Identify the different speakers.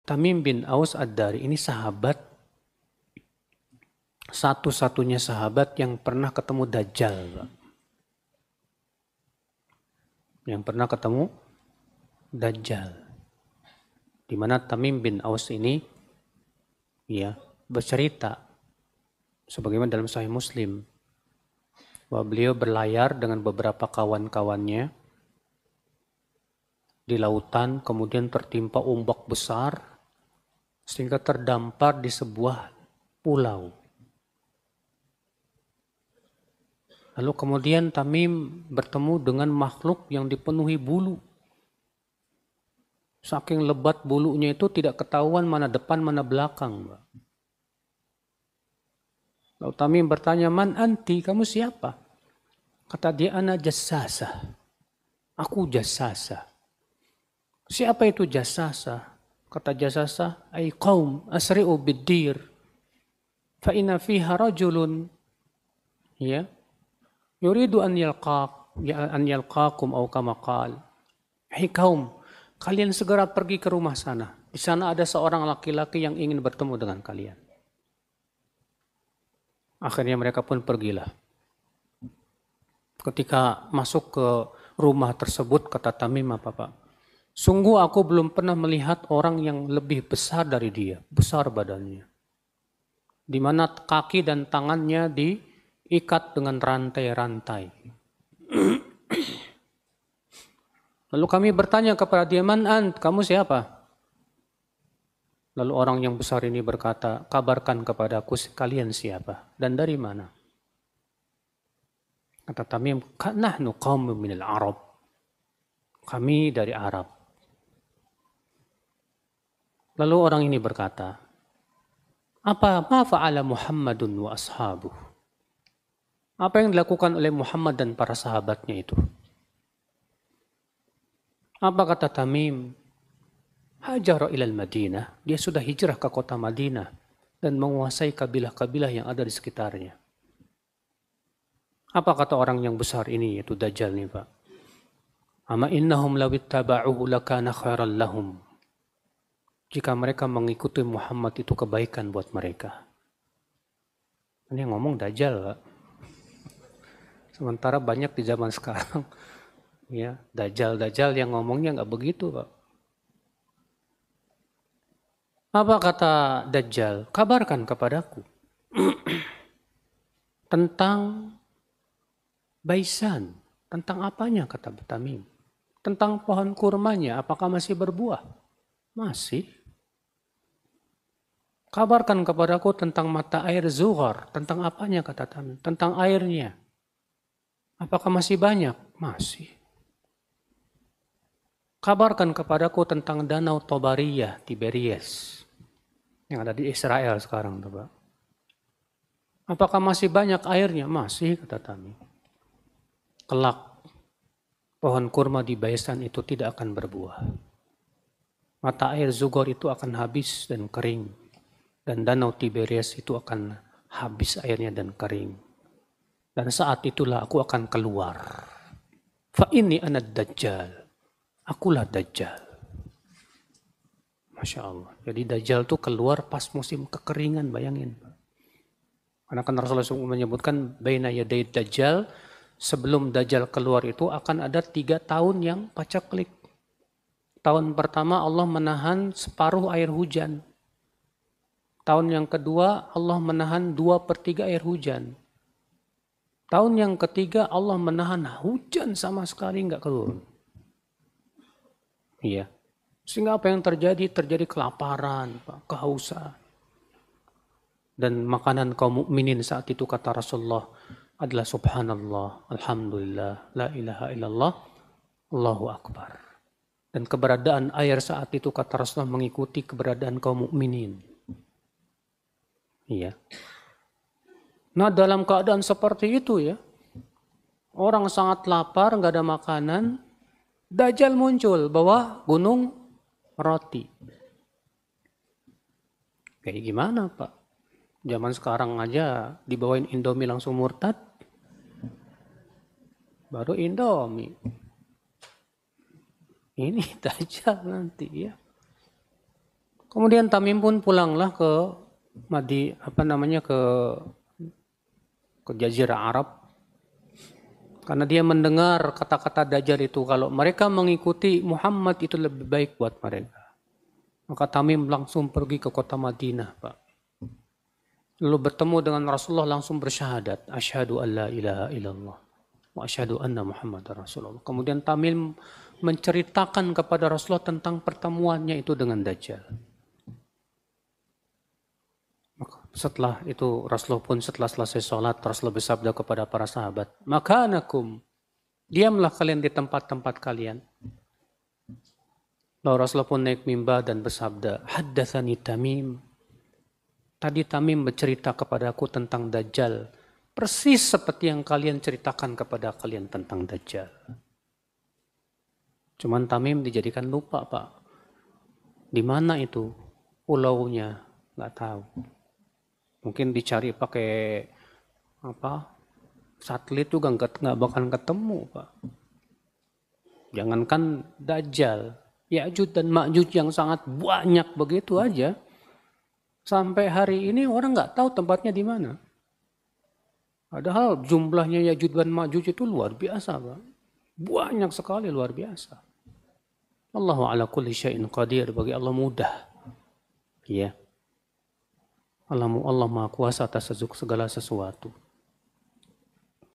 Speaker 1: Tamim bin Aus Ad-Dari ini sahabat, satu-satunya sahabat yang pernah ketemu Dajjal. Yang pernah ketemu Dajjal. Di mana Tamim bin Aus ini ya bercerita sebagaimana dalam Sahih Muslim bahwa beliau berlayar dengan beberapa kawan-kawannya di lautan, kemudian tertimpa ombak besar sehingga terdampar di sebuah pulau. Lalu kemudian Tamim bertemu dengan makhluk yang dipenuhi bulu. Saking lebat bulunya itu tidak ketahuan mana depan mana belakang. Lalu Tamim bertanya, "Man anti, kamu siapa?" Kata dia, "Ana jassasa." Aku jassasa. Siapa itu jassasa? Kata jassasa, "Ai qaum asri'u bid-dir fa inna fiha rajulun ya yuridu an yalqakum aw kama qala." Hai kaum, kalian segera pergi ke rumah sana. Di sana ada seorang laki-laki yang ingin bertemu dengan kalian. Akhirnya mereka pun pergilah. Ketika masuk ke rumah tersebut, kata Tamim, apa Pak? Sungguh aku belum pernah melihat orang yang lebih besar dari dia, besar badannya. Di mana kaki dan tangannya diikat dengan rantai-rantai. Lalu kami bertanya kepada dia, "Man ant, kamu siapa?" Lalu orang yang besar ini berkata, "Kabarkan kepadaku kalian siapa dan dari mana?" Kata Tamim, "Nahnu qaumun minal Arab." Kami dari Arab. Lalu orang ini berkata, ma fa'ala Muhammadun wa ashabuh? Apa yang dilakukan oleh Muhammad dan para sahabatnya itu? Apa kata Tamim? Hajara ilal Madinah. Dia sudah hijrah ke kota Madinah dan menguasai kabilah-kabilah yang ada di sekitarnya. Apa kata orang yang besar ini, yaitu Dajjal nih Pak? Ama innahum lawittaba'uhu lakana khairan lahum. Jika mereka mengikuti Muhammad itu kebaikan buat mereka. Ini yang ngomong Dajjal Pak. Sementara banyak di zaman sekarang ya Dajjal yang ngomongnya nggak begitu Pak. Apa kata Dajjal? Kabarkan kepadaku tentang baisan. Tentang apanya kata Tamim? Tentang pohon kurmanya, apakah masih berbuah? Masih. Kabarkan kepadaku tentang mata air Zuhar. Tentang apanya kata Tamim? Tentang airnya. Apakah masih banyak? Masih. Kabarkan kepadaku tentang danau Tobariyah, Tiberias. Yang ada di Israel sekarang. Pak. Apakah masih banyak airnya? Masih, kata Tamim. Kelak, pohon kurma di Baisan itu tidak akan berbuah. Mata air Zuhar itu akan habis dan kering. Dan danau Tiberias itu akan habis airnya dan kering. Dan saat itulah aku akan keluar. Fa inni ana Dajjal. Akulah Dajjal. Masya Allah. Jadi Dajjal itu keluar pas musim kekeringan, bayangin. Karena kan Rasulullah SAW menyebutkan baina yaday Dajjal, sebelum Dajjal keluar itu akan ada 3 tahun yang pacaklik. Tahun pertama Allah menahan separuh air hujan. Tahun yang kedua Allah menahan 2/3 air hujan. Tahun yang ketiga Allah menahan hujan sama sekali nggak turun. Iya. Sehingga apa yang terjadi? Terjadi kelaparan, kehausan. Dan makanan kaum mukminin saat itu kata Rasulullah adalah subhanallah, alhamdulillah, la ilaha illallah, Allahu akbar. Dan keberadaan air saat itu kata Rasulullah mengikuti keberadaan kaum mukminin. Iya. Nah dalam keadaan seperti itu ya, orang sangat lapar, nggak ada makanan, Dajjal muncul bawa gunung roti. Kayak gimana Pak? Zaman sekarang aja dibawain Indomie langsung murtad. Baru Indomie. Ini Dajjal nanti ya. Kemudian Tamim pun pulanglah ke ke Jazirah Arab. Karena dia mendengar kata-kata Dajjal itu, kalau mereka mengikuti Muhammad itu lebih baik buat mereka. Maka Tamim langsung pergi ke kota Madinah, Pak. Lalu bertemu dengan Rasulullah, langsung bersyahadat, asyhadu an la ilaha illallah wa asyhadu anna Muhammadar Rasulullah. Kemudian Tamim menceritakan kepada Rasulullah tentang pertemuannya itu dengan Dajjal. Setelah itu Rasulullah pun setelah selesai sholat, Rasulullah bersabda kepada para sahabat, makanakum, diamlah kalian di tempat-tempat kalian. Lalu Rasulullah pun naik mimbar dan bersabda, haddatsani Tamim. Tadi Tamim bercerita kepadaku tentang Dajjal, persis seperti yang kalian ceritakan kepada kalian tentang Dajjal. Cuman Tamim dijadikan lupa, Pak. Di mana itu pulaunya? Nggak tahu. Mungkin dicari pakai satelit juga nggak bakal ketemu, Pak. Jangankan Dajjal, Ya'juj dan Ma'juj yang sangat banyak begitu aja. Sampai hari ini orang nggak tahu tempatnya di mana. Padahal jumlahnya Ya'juj dan Ma'juj itu luar biasa, Pak. Banyak sekali, luar biasa. Allahu ala kulli syai'in qadir, bagi Allah mudah. Ya. Allah Maha Kuasa atas segala sesuatu.